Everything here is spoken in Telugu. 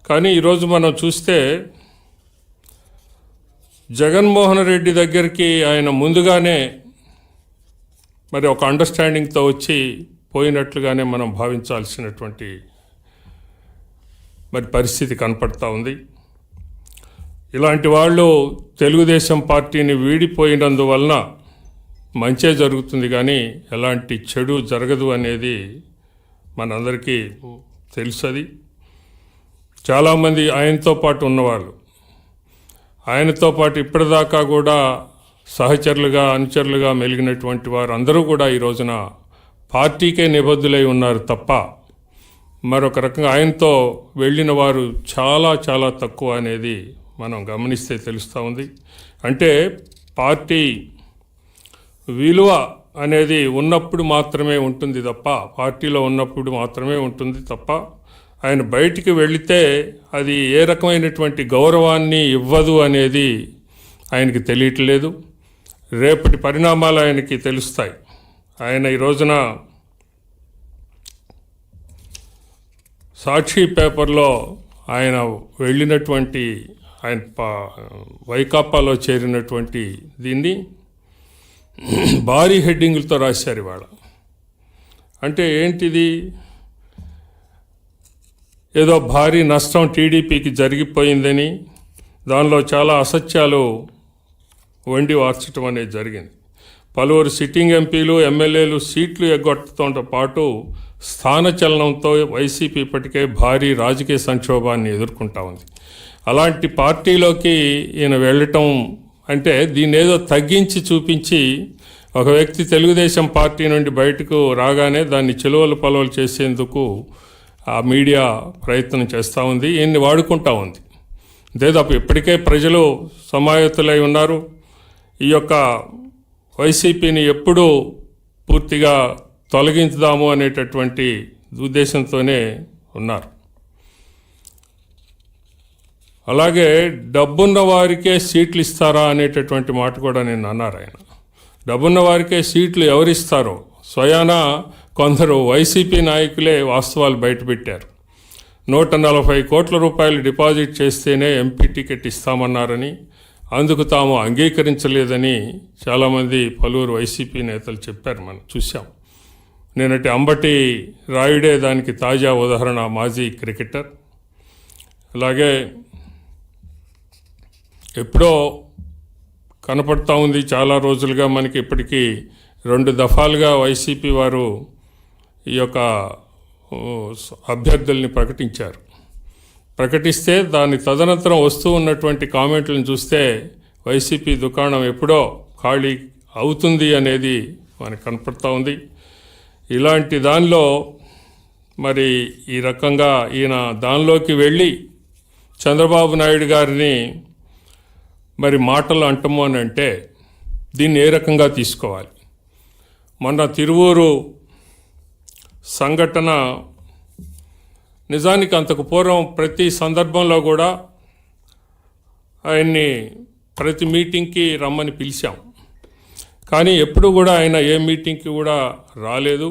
కానీ ఈరోజు మనం చూస్తే జగన్మోహన్ రెడ్డి దగ్గరికి ఆయన ముందుగానే మరి ఒక అండర్స్టాండింగ్తో వచ్చి పోయినట్లుగానే మనం భావించాల్సినటువంటి మరి పరిస్థితి కనపడతా ఉంది. ఇలాంటి వాళ్ళు తెలుగుదేశం పార్టీని వీడిపోయినందువలన మంచే జరుగుతుంది కానీ ఎలాంటి చెడు జరగదు అనేది మనందరికీ తెలుసది. చాలామంది ఆయనతో పాటు ఉన్నవాళ్ళు, ఆయనతో పాటు ఇప్పటిదాకా కూడా సహచరులుగా అనుచరులుగా మెలిగినటువంటి వారు అందరూ కూడా ఈ రోజున పార్టీకే నిబద్ధులై ఉన్నారు తప్ప మరొక రకంగా ఆయనతో వెళ్ళిన వారు చాలా చాలా తక్కువ అనేది మనం గమనిస్తే తెలుస్తూ ఉంది. అంటే పార్టీ విలువ అనేది ఉన్నప్పుడు మాత్రమే ఉంటుంది తప్ప, పార్టీలో ఉన్నప్పుడు మాత్రమే ఉంటుంది తప్ప ఆయన బయటికి వెళితే అది ఏ రకమైనటువంటి గౌరవాన్ని ఇవ్వదు అనేది ఆయనకి తెలియట్లేదు. రేపటి పరిణామాలు ఆయనకి తెలుస్తాయి. ఆయన ఈ రోజున సాక్షి పేపర్లో ఆయన వెళ్ళినటువంటి ఆయన వైకాపాలో చేరినటువంటి దీన్ని భారీ హెడ్డింగులతో రాశారు ఇవాళ. అంటే ఏంటిది? ఏదో భారీ నష్టం టీడీపీకి జరిగిపోయిందని, దానిలో చాలా అసత్యాలు వండి వార్చడం అనేది జరిగింది. పలువురు సిట్టింగ్ ఎంపీలు ఎమ్మెల్యేలు సీట్లు ఎగ్గొట్టడంతో పాటు స్థానచలనంతో వైసీపీ ఇప్పటికే భారీ రాజకీయ సంక్షోభాన్ని ఎదుర్కొంటా ఉంది. అలాంటి పార్టీలోకి ఈయన వెళ్ళటం అంటే దీన్ని ఏదో తగ్గించి చూపించి ఒక వ్యక్తి తెలుగుదేశం పార్టీ నుండి బయటకు రాగానే దాన్ని చిలువలు పలువలు చేసేందుకు ఆ మీడియా ప్రయత్నం చేస్తూ ఉంది, ఈయన్ని వాడుకుంటా ఉంది. అంతే తప్ప ఇప్పటికే ప్రజలు సమాయత్తులై ఉన్నారు. ఈ యొక్క వైసీపీని ఎప్పుడూ పూర్తిగా తొలగించుదాము అనేటటువంటి ఉద్దేశంతోనే ఉన్నారు. అలాగే డబ్బున్న వారికే సీట్లు ఇస్తారా అనేటటువంటి మాట కూడా నేను అన్నారు ఆయన. డబ్బున్న వారికే సీట్లు ఎవరిస్తారో స్వయాన కొందరు వైసీపీ నాయకులే వాస్తవాలు బయటపెట్టారు. 140 కోట్ల రూపాయలు డిపాజిట్ చేస్తేనే ఎంపీ టికెట్ ఇస్తామన్నారని, అందుకు తాము అంగీకరించలేదని చాలామంది పలువురు వైసీపీ నేతలు చెప్పారు. మనం చూసాం. నేనటి అంబటి రాయుడే దానికి తాజా ఉదాహరణ, మాజీ క్రికెటర్. అలాగే ఎప్పుడో కనపడతా ఉంది చాలా రోజులుగా మనకి. ఇప్పటికీ 2 దఫాలుగా వైసీపీ వారు ఈ యొక్క అభ్యర్థుల్ని ప్రకటిస్తే దాని తదనంతరం వస్తూ ఉన్నటువంటి కామెంట్లను చూస్తే వైసీపీ దుకాణం ఎప్పుడో ఖాళీ అవుతుంది అనేది మనకు కనపడతా ఉంది. ఇలాంటి దానిలో మరి ఈ రకంగా ఈయన దానిలోకి వెళ్ళి చంద్రబాబు నాయుడు గారిని మరి మాటలు అంటము అని అంటే దీన్ని ఏ రకంగా తీసుకోవాలి? మొన్న తిరువూరు సంఘటన నిజానికి అంతకు పూర్వం ప్రతి సందర్భంలో కూడా ఆయన్ని ప్రతి మీటింగ్కి రమ్మని పిలిచాం, కానీ ఎప్పుడు కూడా ఆయన ఏ మీటింగ్కి కూడా రాలేదు.